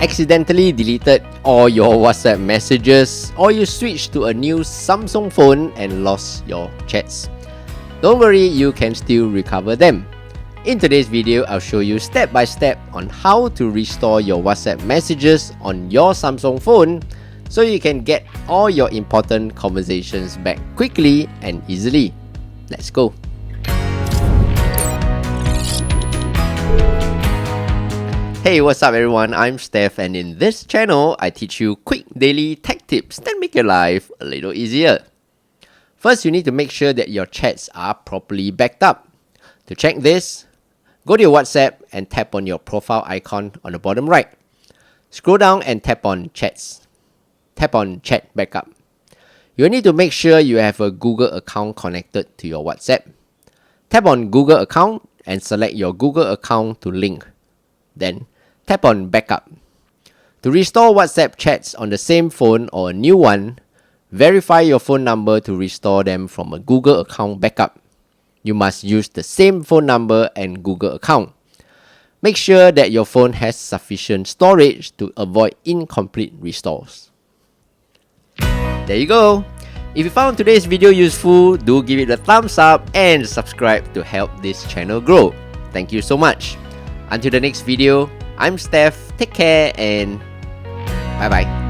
accidentally deleted all your WhatsApp messages, or you switched to a new Samsung phone and lost your chats. Don't worry, you can still recover them. In today's video, I'll show you step by step on how to restore your WhatsApp messages on your Samsung phone so you can get all your important conversations back quickly and easily. Let's go. Hey, what's up everyone? I'm Steph, and in this channel, I teach you quick daily tech tips that make your life a little easier. First, you need to make sure that your chats are properly backed up. To check this, go to your WhatsApp and tap on your profile icon on the bottom right. Scroll down and tap on Chats. Tap on Chat Backup. You'll need to make sure you have a Google account connected to your WhatsApp. Tap on Google account and select your Google account to link. Then, tap on Backup. To restore WhatsApp chats on the same phone or a new one, verify your phone number to restore them from a Google account backup. You must use the same phone number and Google account. Make sure that your phone has sufficient storage to avoid incomplete restores. There you go. If you found today's video useful, do give it a thumbs up and subscribe to help this channel grow. Thank you so much. Until the next video, I'm Steph, take care and bye bye.